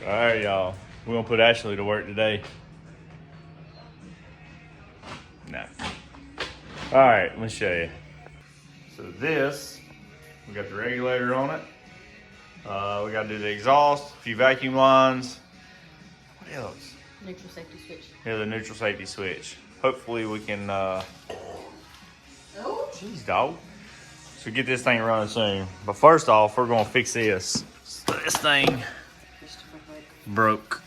All right, y'all. We're gonna put Ashley to work today. Nah. All right, let me show you. So this, we got the regulator on it. We gotta do the exhaust, a few vacuum lines. What else? Neutral safety switch. Yeah, the neutral safety switch. Hopefully we can, jeez, dog. So get this thing running soon. But first off, we're gonna fix this. So this thing broke.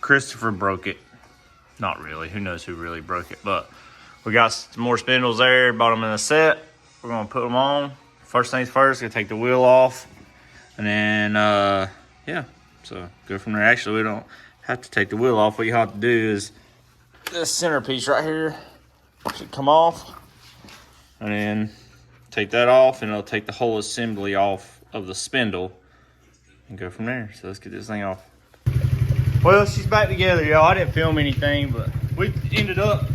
Christopher broke it. Not really, who knows who really broke it, but we got some more spindles there, bought them in a set. We're gonna put them on. First things first, gonna take the wheel off. And then, yeah, so go from there. Actually, we don't have to take the wheel off. What you have to do is this centerpiece right here should come off. And then take that off, and it'll take the whole assembly off of the spindle and go from there. So let's get this thing off. Well, she's back together, y'all. I didn't film anything, but we ended up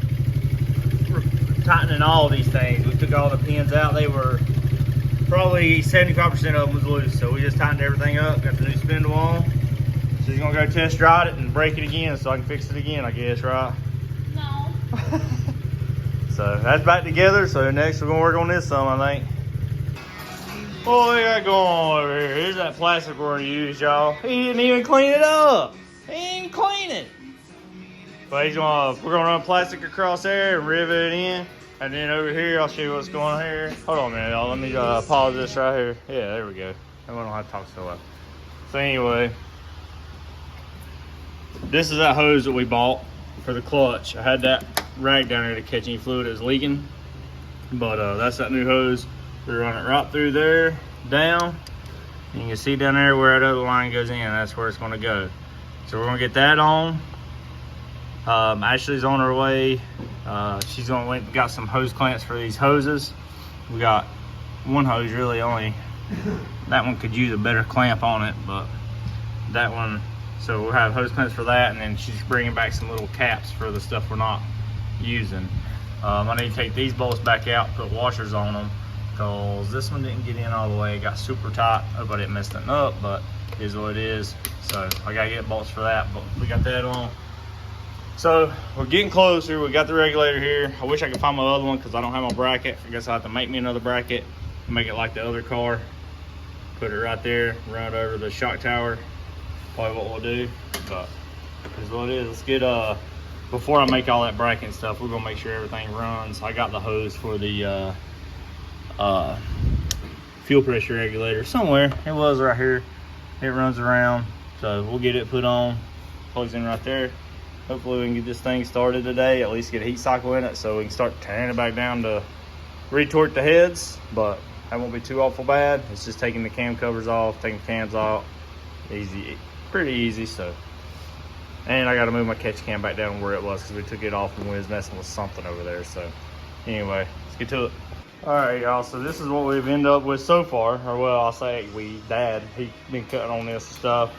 tightening all these things. We took all the pins out. They were probably 75% of them was loose, so we just tightened everything up, got the new spindle on. She's gonna go test drive it and break it again so I can fix it again, I guess, right? No. So that's back together. So next we're gonna work on this some, I think. What we got going on over here? Here's that plastic we're gonna use, y'all. He didn't even clean it up. He didn't even clean it. But we're gonna run plastic across there and rivet it in. And then over here, I'll show you what's going on here. Hold on a minute, y'all. Let me pause this right here. Yeah, there we go. I don't have to talk so loud. So anyway, this is that hose that we bought for the clutch. I had that rag down there to catch any fluid that was leaking. But that's that new hose. We run it right through there, down. You can see down there where that other line goes in. That's where it's gonna go. So we're gonna get that on. Ashley's on her way. She's got some hose clamps for these hoses. We got one hose really only. That one could use a better clamp on it, but that one, so we'll have hose clamps for that, and then she's bringing back some little caps for the stuff we're not using. I need to take these bolts back out, put washers on them, because this one didn't get in all the way. It got super tight. Hope I didn't mess nothing up, but it is what it is. So I gotta get bolts for that, but we got that on. So we're getting closer. We got the regulator here. I wish I could find my other one because I don't have my bracket. I guess I'll have to make me another bracket, make it like the other car. Put it right there, run it over the shock tower. Probably what we'll do, but this is what it is. Let's get, before I make all that bracket and stuff, we're gonna make sure everything runs. I got the hose for the fuel pressure regulator somewhere. It was right here. It runs around, so we'll get it put on. Plugs in right there. Hopefully we can get this thing started today, at least get a heat cycle in it so we can start tearing it back down to retort the heads, but that won't be too awful bad. It's just taking the cam covers off, taking the cams off. Easy, pretty easy. So, and I got to move my catch cam back down where it was because we took it off when we was messing with something over there. So anyway, let's get to it. All right, y'all, so this is what we've ended up with so far, or well, I'll say Dad, he's been cutting on this and stuff.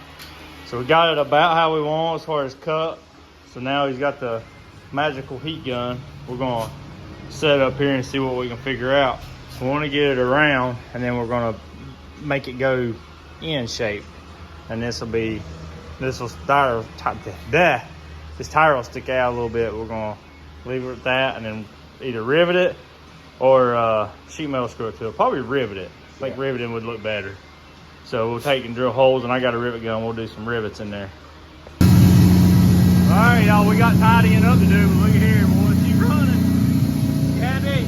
So we got it about how we want as far as cut. So now he's got the magical heat gun. We're gonna set it up here and see what we can figure out. We wanna get it around, and then we're gonna make it go in shape. And this tire will stick out a little bit. We're gonna leave it at that, and then either rivet it or sheet metal screw it to it. Probably rivet it. I think riveting would look better. So we'll take and drill holes, and I got a rivet gun. We'll do some rivets in there. All right, y'all, we got tidying up to do, but look at here, boy, she's running. You happy?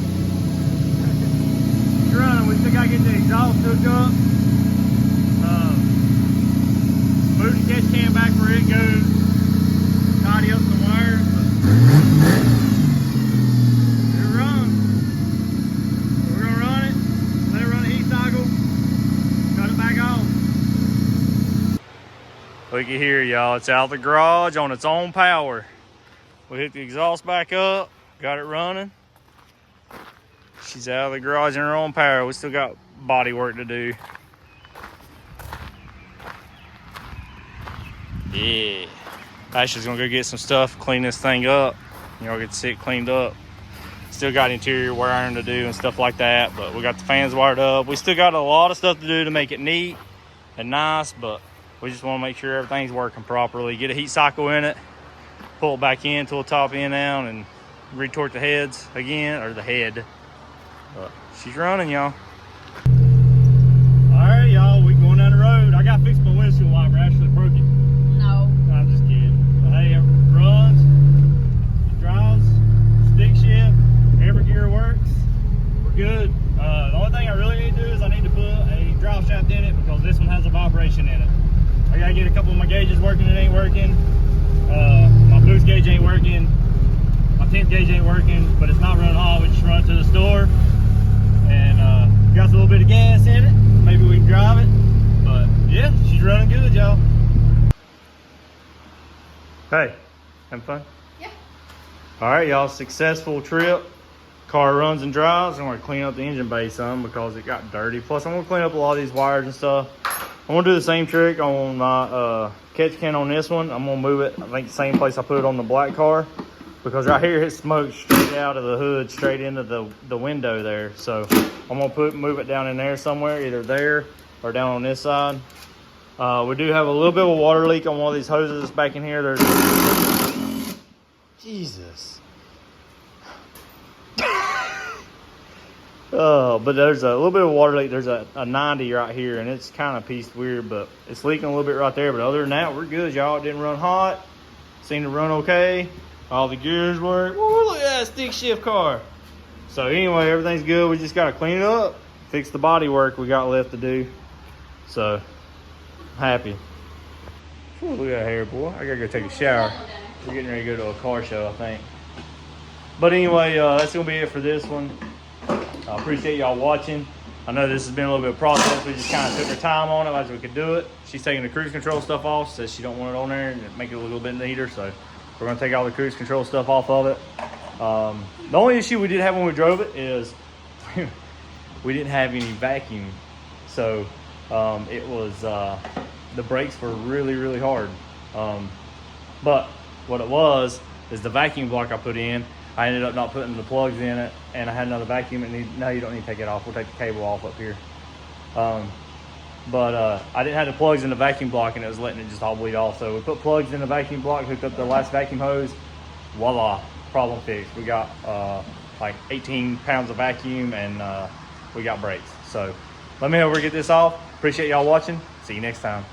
She's running. We still got to get the exhaust hooked up. Move the catch cam back where it goes. Tidy up the wires. It runs. We're going to run it, let it run a heat cycle, cut it back on. Look at here, y'all. It's out of the garage on its own power. We hooked the exhaust back up, got it running. She's out of the garage in her own power. We still got body work to do. Yeah. Ashley's gonna go get some stuff, clean this thing up. Y'all get to see it cleaned up. Still got interior wiring to do and stuff like that, but we got the fans wired up. We still got a lot of stuff to do to make it neat and nice, but We just want to make sure everything's working properly. Get a heat cycle in it, pull it back in, tool top in down, and retort the heads again, or the head. But she's running, y'all. All right, y'all, we going down the road. I got fixed my windshield wiper. Actually broke it. No. I'm just kidding. But hey, it runs, it drives, stick shift, every gear works. We're good. The only thing I really need to do is I need to put a drive shaft in it because this one has a vibration in it. I gotta get a couple of my gauges working. It ain't working. My boost gauge ain't working. My 10th gauge ain't working, but it's not running hot. We just run it to the store, and got a little bit of gas in it. Maybe we can drive it. But yeah, she's running good, y'all. Hey, having fun? Yeah. All right, y'all, successful trip. Car runs and drives. I'm gonna clean up the engine bay some because it got dirty. Plus, I'm gonna clean up a lot of these wires and stuff. I'm gonna do the same trick on my catch can on this one. I'm gonna move it, I think the same place I put it on the black car, because right here it smokes straight out of the hood, straight into the window there. So I'm gonna move it down in there somewhere, either there or down on this side. We do have a little bit of a water leak on one of these hoses back in here. There's Jesus. But there's a little bit of water leak. There's a 90 right here, and it's kind of pieced weird, but it's leaking a little bit right there. But other than that, we're good, y'all. It didn't run hot. Seemed to run okay. All the gears work. Ooh, look at that stick shift car. So anyway, everything's good. We just got to clean it up, fix the body work we got left to do. So, I'm happy. Ooh, look at that hair, boy. I got to go take a shower. We're getting ready to go to a car show, I think. But anyway, that's going to be it for this one. I appreciate y'all watching. I know this has been a little bit of a process. We just kind of took our time on it as we could do it. She's taking the cruise control stuff off. Says she don't want it on there and make it a little bit neater. So we're going to take all the cruise control stuff off of it. The only issue we did have when we drove it is we didn't have any vacuum. So it was, the brakes were really, really hard. But what it was is the vacuum block I put in, I ended up not putting the plugs in it, and I had another vacuum. And no, you don't need to take it off. We'll take the cable off up here. But I didn't have the plugs in the vacuum block, and it was letting it just all bleed off. So we put plugs in the vacuum block, hooked up the last vacuum hose. Voila, problem fixed. We got like 18 pounds of vacuum, and we got brakes. So let me know where we get this off. Appreciate y'all watching. See you next time.